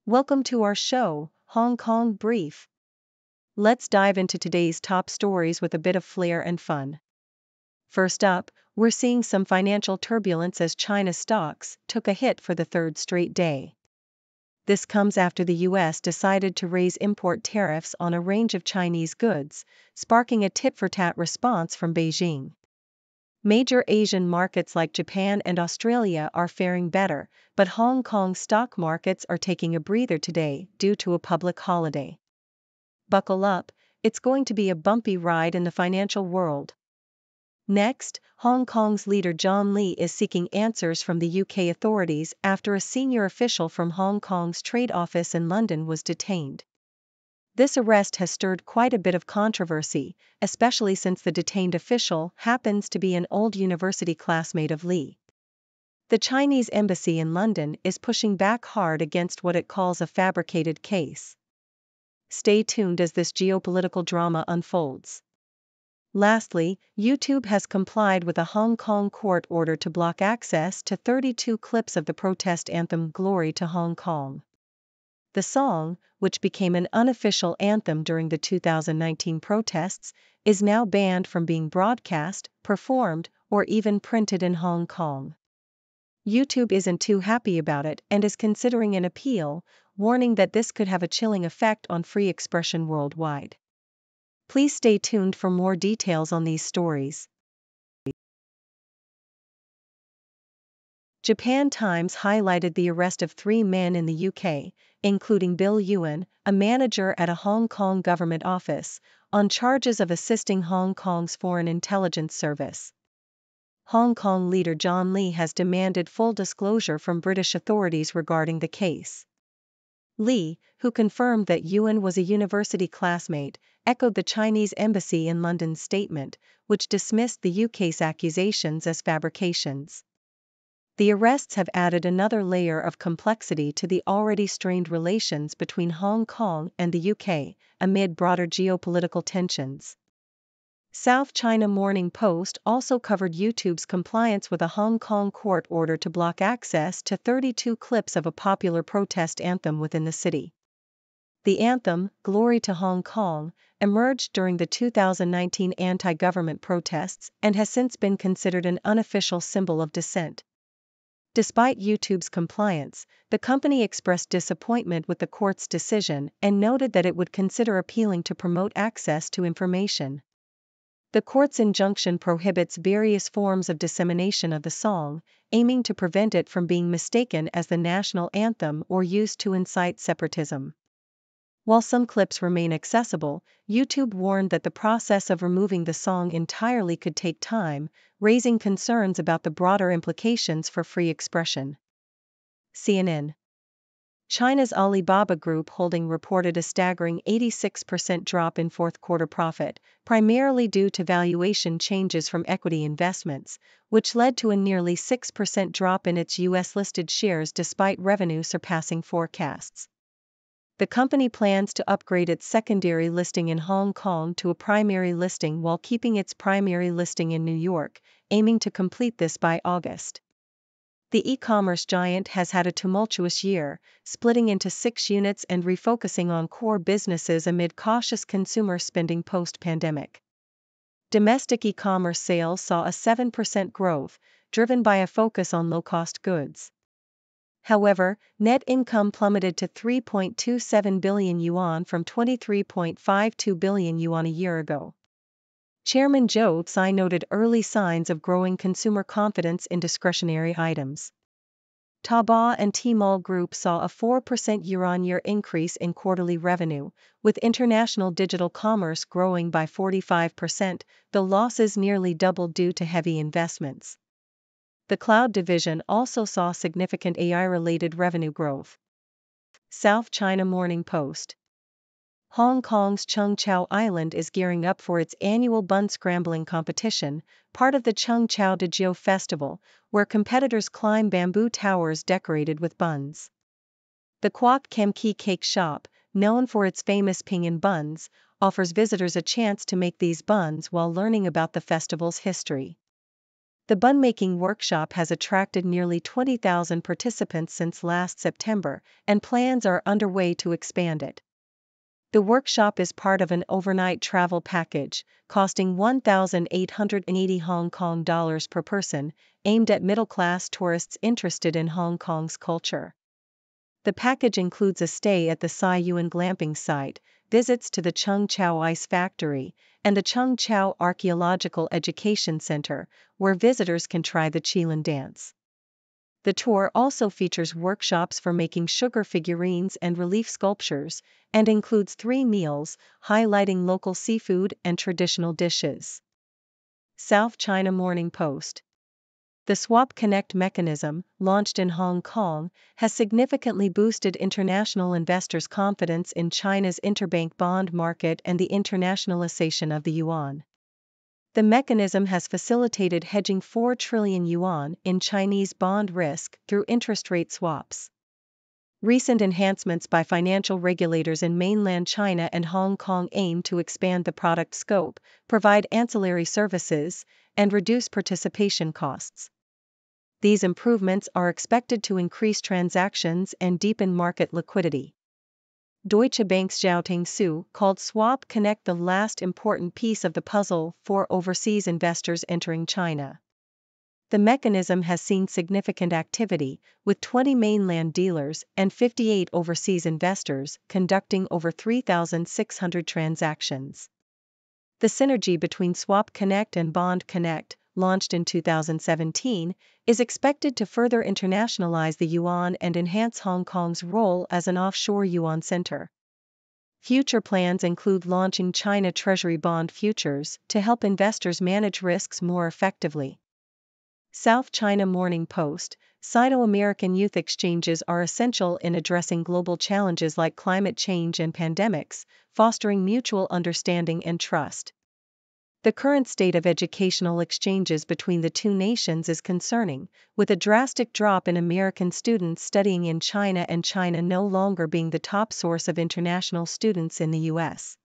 Welcome to our show, Hong Kong Brief. Let's dive into today's top stories with a bit of flair and fun. First up, we're seeing some financial turbulence as China's stocks took a hit for the third straight day. This comes after the US decided to raise import tariffs on a range of Chinese goods, sparking a tit-for-tat response from Beijing. Major Asian markets like Japan and Australia are faring better, but Hong Kong stock markets are taking a breather today due to a public holiday. Buckle up, it's going to be a bumpy ride in the financial world. Next, Hong Kong's leader John Lee is seeking answers from the UK authorities after a senior official from Hong Kong's trade office in London was detained. This arrest has stirred quite a bit of controversy, especially since the detained official happens to be an old university classmate of Lee. The Chinese embassy in London is pushing back hard against what it calls a fabricated case. Stay tuned as this geopolitical drama unfolds. Lastly, YouTube has complied with a Hong Kong court order to block access to 32 clips of the protest anthem Glory to Hong Kong. The song, which became an unofficial anthem during the 2019 protests, is now banned from being broadcast, performed, or even printed in Hong Kong. YouTube isn't too happy about it and is considering an appeal, warning that this could have a chilling effect on free expression worldwide. Please stay tuned for more details on these stories. Japan Times highlighted the arrest of 3 men in the UK, including Bill Ewan, a manager at a Hong Kong government office, on charges of assisting Hong Kong's Foreign Intelligence Service. Hong Kong leader John Lee has demanded full disclosure from British authorities regarding the case. Lee, who confirmed that Ewan was a university classmate, echoed the Chinese embassy in London's statement, which dismissed the UK's accusations as fabrications. The arrests have added another layer of complexity to the already strained relations between Hong Kong and the UK, amid broader geopolitical tensions. South China Morning Post also covered YouTube's compliance with a Hong Kong court order to block access to 32 clips of a popular protest anthem within the city. The anthem, Glory to Hong Kong, emerged during the 2019 anti-government protests and has since been considered an unofficial symbol of dissent. Despite YouTube's compliance, the company expressed disappointment with the court's decision and noted that it would consider appealing to promote access to information. The court's injunction prohibits various forms of dissemination of the song, aiming to prevent it from being mistaken as the national anthem or used to incite separatism. While some clips remain accessible, YouTube warned that the process of removing the song entirely could take time, raising concerns about the broader implications for free expression. CNN. China's Alibaba Group holding reported a staggering 86% drop in fourth-quarter profit, primarily due to valuation changes from equity investments, which led to a nearly 6% drop in its US-listed shares despite revenue surpassing forecasts. The company plans to upgrade its secondary listing in Hong Kong to a primary listing while keeping its primary listing in New York, aiming to complete this by August. The e-commerce giant has had a tumultuous year, splitting into 6 units and refocusing on core businesses amid cautious consumer spending post-pandemic. Domestic e-commerce sales saw a 7% growth, driven by a focus on low-cost goods. However, net income plummeted to 3.27 billion yuan from 23.52 billion yuan a year ago. Chairman Zhou Tsai noted early signs of growing consumer confidence in discretionary items. Taobao and Tmall Group saw a 4% year-on-year increase in quarterly revenue, with international digital commerce growing by 45%, though losses nearly doubled due to heavy investments. The cloud division also saw significant AI-related revenue growth. South China Morning Post. Hong Kong's Cheung Chau Island is gearing up for its annual bun scrambling competition, part of the Cheung Chau De Jiu Festival, where competitors climb bamboo towers decorated with buns. The Kwok Kem Ki Cake Shop, known for its famous pinyin buns, offers visitors a chance to make these buns while learning about the festival's history. The bun-making workshop has attracted nearly 20,000 participants since last September, and plans are underway to expand it. The workshop is part of an overnight travel package, costing 1,880 Hong Kong dollars per person, aimed at middle-class tourists interested in Hong Kong's culture. The package includes a stay at the Sai Yuen glamping site, visits to the Chung Chau Ice Factory, and the Chung Chau Archaeological Education Center, where visitors can try the Qilin dance. The tour also features workshops for making sugar figurines and relief sculptures, and includes 3 meals, highlighting local seafood and traditional dishes. South China Morning Post. The Swap Connect mechanism, launched in Hong Kong, has significantly boosted international investors' confidence in China's interbank bond market and the internationalization of the yuan. The mechanism has facilitated hedging 4 trillion yuan in Chinese bond risk through interest rate swaps. Recent enhancements by financial regulators in mainland China and Hong Kong aim to expand the product scope, provide ancillary services, and reduce participation costs. These improvements are expected to increase transactions and deepen market liquidity. Deutsche Bank's Zhaoteng Su called Swap Connect the last important piece of the puzzle for overseas investors entering China. The mechanism has seen significant activity, with 20 mainland dealers and 58 overseas investors conducting over 3,600 transactions. The synergy between Swap Connect and Bond Connect, launched in 2017, is expected to further internationalize the yuan and enhance Hong Kong's role as an offshore yuan center. Future plans include launching China Treasury bond futures to help investors manage risks more effectively. South China Morning Post. Sino-American youth exchanges are essential in addressing global challenges like climate change and pandemics, fostering mutual understanding and trust. The current state of educational exchanges between the two nations is concerning, with a drastic drop in American students studying in China and China no longer being the top source of international students in the U.S.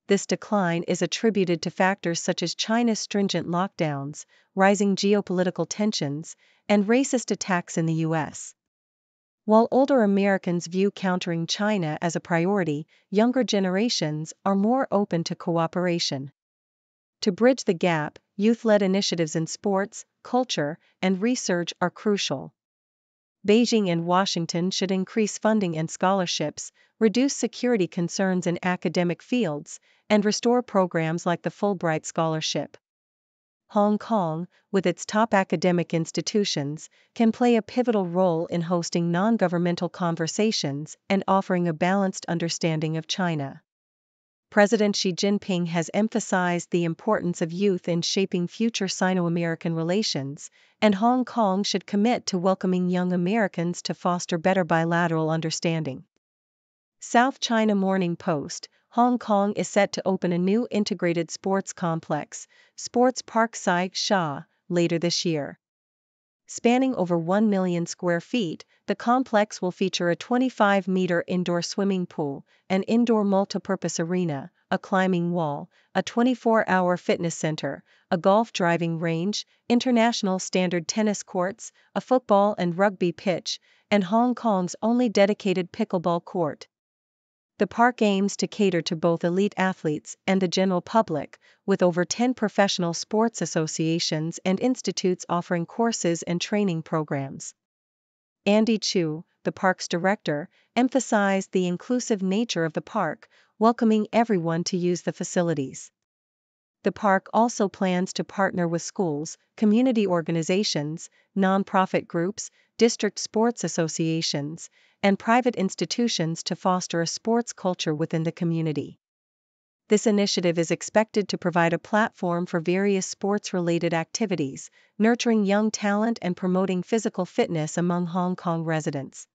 This decline is attributed to factors such as China's stringent lockdowns, rising geopolitical tensions, and racist attacks in the U.S. While older Americans view countering China as a priority, younger generations are more open to cooperation. To bridge the gap, youth-led initiatives in sports, culture, and research are crucial. Beijing and Washington should increase funding and scholarships, reduce security concerns in academic fields, and restore programs like the Fulbright Scholarship. Hong Kong, with its top academic institutions, can play a pivotal role in hosting non-governmental conversations and offering a balanced understanding of China. President Xi Jinping has emphasized the importance of youth in shaping future Sino-American relations, and Hong Kong should commit to welcoming young Americans to foster better bilateral understanding. South China Morning Post. Hong Kong is set to open a new integrated sports complex, Sports Park Sai Sha, later this year. Spanning over 1 million square feet, the complex will feature a 25-meter indoor swimming pool, an indoor multipurpose arena, a climbing wall, a 24-hour fitness center, a golf driving range, international standard tennis courts, a football and rugby pitch, and Hong Kong's only dedicated pickleball court. The park aims to cater to both elite athletes and the general public, with over 10 professional sports associations and institutes offering courses and training programs. Andy Chu, the park's director, emphasized the inclusive nature of the park, welcoming everyone to use the facilities. The park also plans to partner with schools, community organizations, nonprofit groups, district sports associations, and private institutions to foster a sports culture within the community. This initiative is expected to provide a platform for various sports-related activities, nurturing young talent and promoting physical fitness among Hong Kong residents.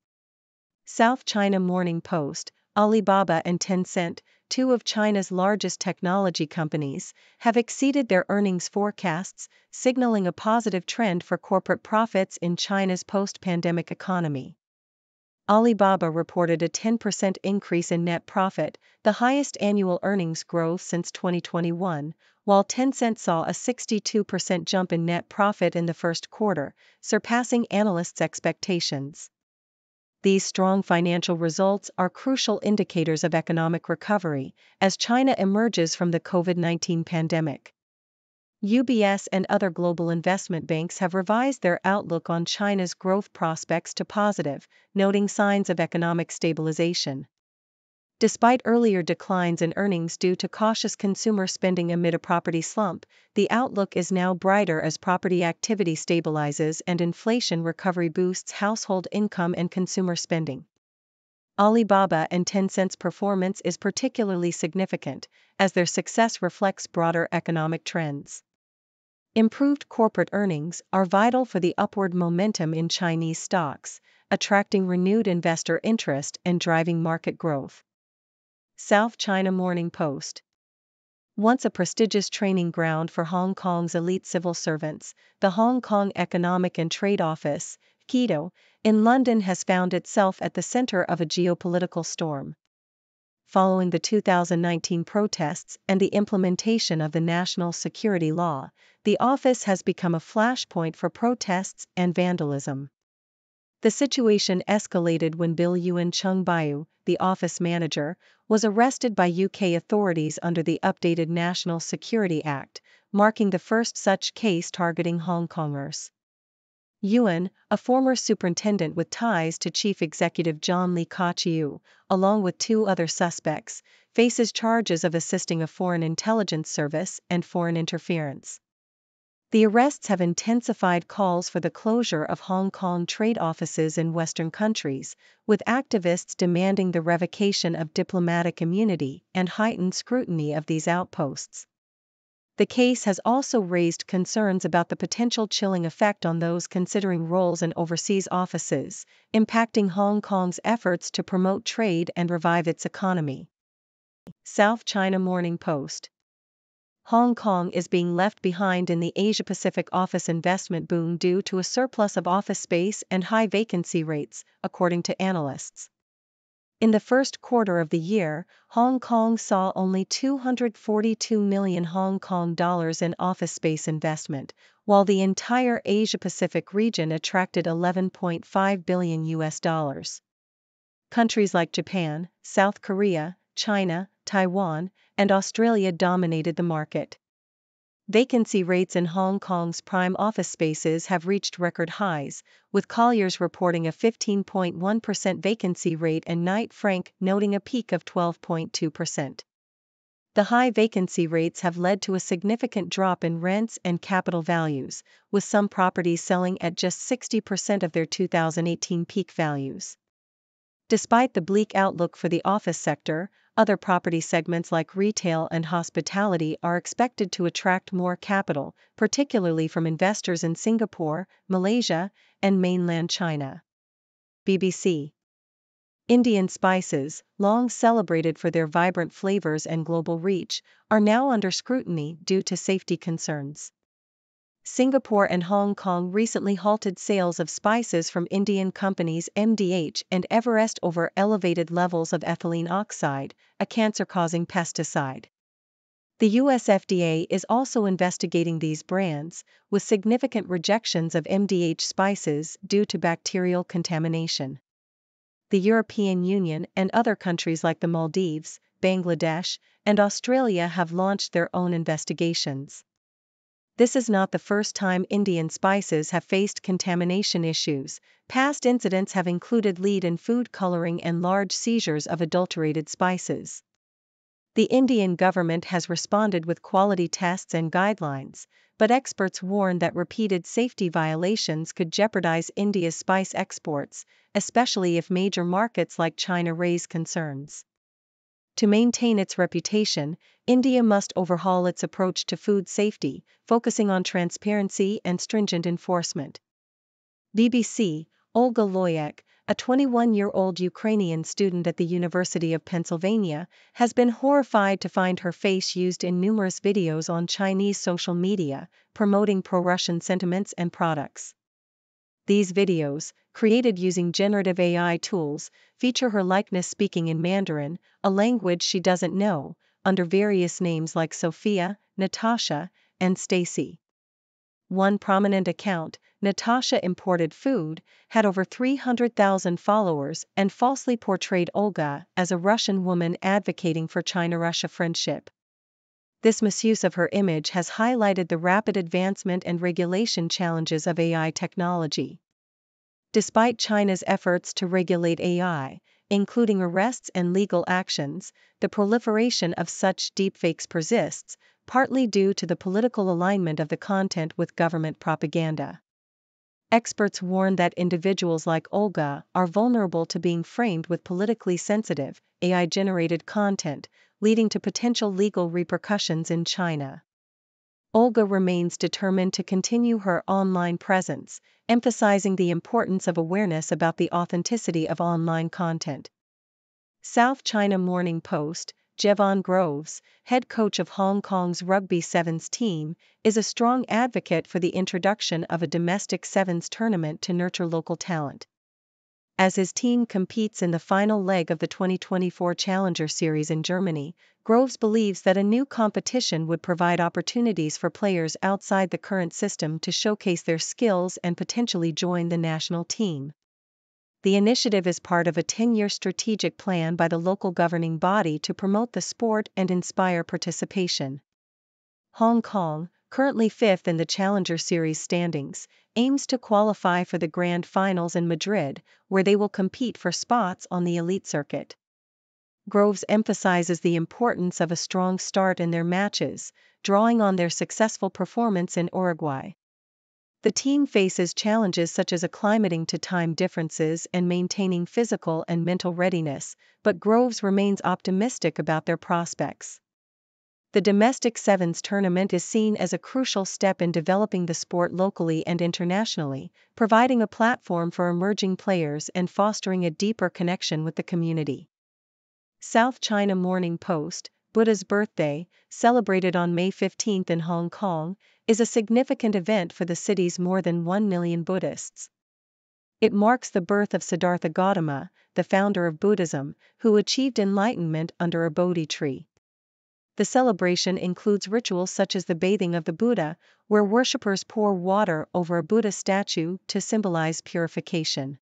South China Morning Post. Alibaba and Tencent, two of China's largest technology companies, have exceeded their earnings forecasts, signaling a positive trend for corporate profits in China's post-pandemic economy. Alibaba reported a 10% increase in net profit, the highest annual earnings growth since 2021, while Tencent saw a 62% jump in net profit in the first quarter, surpassing analysts' expectations. These strong financial results are crucial indicators of economic recovery as China emerges from the COVID-19 pandemic. UBS and other global investment banks have revised their outlook on China's growth prospects to positive, noting signs of economic stabilization. Despite earlier declines in earnings due to cautious consumer spending amid a property slump, the outlook is now brighter as property activity stabilizes and inflation recovery boosts household income and consumer spending. Alibaba and Tencent's performance is particularly significant, as their success reflects broader economic trends. Improved corporate earnings are vital for the upward momentum in Chinese stocks, attracting renewed investor interest and driving market growth. South China Morning Post. Once a prestigious training ground for Hong Kong's elite civil servants, the Hong Kong Economic and Trade Office, (KETO), in London has found itself at the center of a geopolitical storm. Following the 2019 protests and the implementation of the national security law, the office has become a flashpoint for protests and vandalism. The situation escalated when Bill Yuan Chung Baiu, the office manager, was arrested by UK authorities under the updated National Security Act, marking the first such case targeting Hong Kongers. Yuan, a former superintendent with ties to Chief Executive John Lee Ka-chiu, along with two other suspects, faces charges of assisting a foreign intelligence service and foreign interference. The arrests have intensified calls for the closure of Hong Kong trade offices in Western countries, with activists demanding the revocation of diplomatic immunity and heightened scrutiny of these outposts. The case has also raised concerns about the potential chilling effect on those considering roles in overseas offices, impacting Hong Kong's efforts to promote trade and revive its economy. South China Morning Post. Hong Kong is being left behind in the Asia-Pacific office investment boom due to a surplus of office space and high vacancy rates, according to analysts. In the first quarter of the year, Hong Kong saw only 242 million Hong Kong dollars in office space investment, while the entire Asia-Pacific region attracted $11.5 billion US. Countries like Japan, South Korea, China, Taiwan, and Australia dominated the market. Vacancy rates in Hong Kong's prime office spaces have reached record highs, with Colliers reporting a 15.1% vacancy rate and Knight Frank noting a peak of 12.2%. The high vacancy rates have led to a significant drop in rents and capital values, with some properties selling at just 60% of their 2018 peak values. Despite the bleak outlook for the office sector, other property segments like retail and hospitality are expected to attract more capital, particularly from investors in Singapore, Malaysia, and mainland China. BBC. Indian spices, long celebrated for their vibrant flavors and global reach, are now under scrutiny due to safety concerns. Singapore and Hong Kong recently halted sales of spices from Indian companies MDH and Everest over elevated levels of ethylene oxide, a cancer-causing pesticide. The US FDA is also investigating these brands, with significant rejections of MDH spices due to bacterial contamination. The European Union and other countries like the Maldives, Bangladesh, and Australia have launched their own investigations. This is not the first time Indian spices have faced contamination issues. Past incidents have included lead in food coloring and large seizures of adulterated spices. The Indian government has responded with quality tests and guidelines, but experts warn that repeated safety violations could jeopardize India's spice exports, especially if major markets like China raise concerns. To maintain its reputation, India must overhaul its approach to food safety, focusing on transparency and stringent enforcement. BBC. Olga Loyek, a 21-year-old Ukrainian student at the University of Pennsylvania, has been horrified to find her face used in numerous videos on Chinese social media, promoting pro-Russian sentiments and products. These videos, created using generative AI tools, feature her likeness speaking in Mandarin, a language she doesn't know, under various names like Sophia, Natasha, and Stacy. One prominent account, Natasha Imported Food, had over 300,000 followers and falsely portrayed Olga as a Russian woman advocating for China-Russia friendship. This misuse of her image has highlighted the rapid advancement and regulation challenges of AI technology. Despite China's efforts to regulate AI, including arrests and legal actions, the proliferation of such deepfakes persists, partly due to the political alignment of the content with government propaganda. Experts warn that individuals like Olga are vulnerable to being framed with politically sensitive, AI-generated content, leading to potential legal repercussions in China. Olga remains determined to continue her online presence, emphasizing the importance of awareness about the authenticity of online content. South China Morning Post, Jevon Groves, head coach of Hong Kong's Rugby Sevens team, is a strong advocate for the introduction of a domestic sevens tournament to nurture local talent. As his team competes in the final leg of the 2024 Challenger Series in Germany, Groves believes that a new competition would provide opportunities for players outside the current system to showcase their skills and potentially join the national team. The initiative is part of a 10-year strategic plan by the local governing body to promote the sport and inspire participation. Hong Kong, currently fifth in the Challenger Series standings, aims to qualify for the Grand Finals in Madrid, where they will compete for spots on the elite circuit. Groves emphasizes the importance of a strong start in their matches, drawing on their successful performance in Uruguay. The team faces challenges such as acclimating to time differences and maintaining physical and mental readiness, but Groves remains optimistic about their prospects. The domestic sevens tournament is seen as a crucial step in developing the sport locally and internationally, providing a platform for emerging players and fostering a deeper connection with the community. South China Morning Post, Buddha's birthday, celebrated on May 15 in Hong Kong, is a significant event for the city's more than 1 million Buddhists. It marks the birth of Siddhartha Gautama, the founder of Buddhism, who achieved enlightenment under a Bodhi tree. The celebration includes rituals such as the bathing of the Buddha, where worshippers pour water over a Buddha statue to symbolize purification.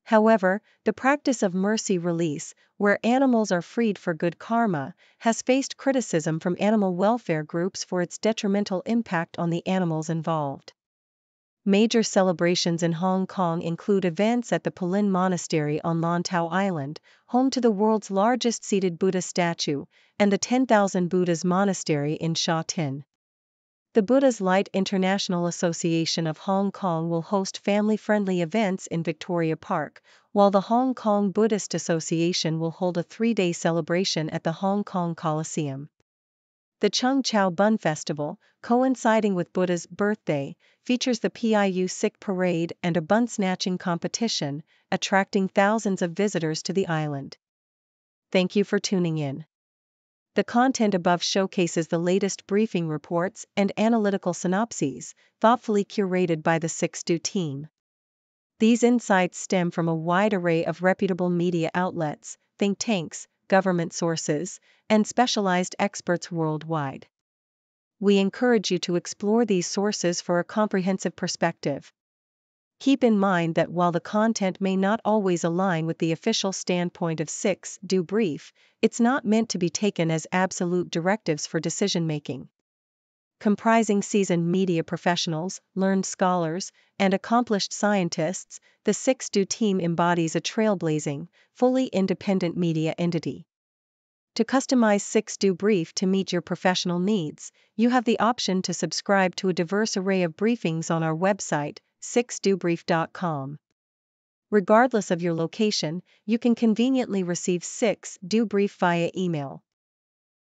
However, the practice of mercy release, where animals are freed for good karma, has faced criticism from animal welfare groups for its detrimental impact on the animals involved. Major celebrations in Hong Kong include events at the Palin Monastery on Lantau Island, home to the world's largest seated Buddha statue, and the 10,000 Buddhas Monastery in Sha Tin. The Buddha's Light International Association of Hong Kong will host family-friendly events in Victoria Park, while the Hong Kong Buddhist Association will hold a 3-day celebration at the Hong Kong Coliseum. The Chung Chau Bun Festival, coinciding with Buddha's birthday, features the PIU Sikh Parade and a bun-snatching competition, attracting thousands of visitors to the island. Thank you for tuning in. The content above showcases the latest briefing reports and analytical synopses, thoughtfully curated by the 6Do team. These insights stem from a wide array of reputable media outlets, think tanks, government sources, and specialized experts worldwide. We encourage you to explore these sources for a comprehensive perspective. Keep in mind that while the content may not always align with the official standpoint of 6Do Brief, it's not meant to be taken as absolute directives for decision-making. Comprising seasoned media professionals, learned scholars, and accomplished scientists, the 6Do team embodies a trailblazing, fully independent media entity. To customize 6Do Brief to meet your professional needs, you have the option to subscribe to a diverse array of briefings on our website, 6dobrief.com. Regardless of your location, you can conveniently receive 6Do Brief via email.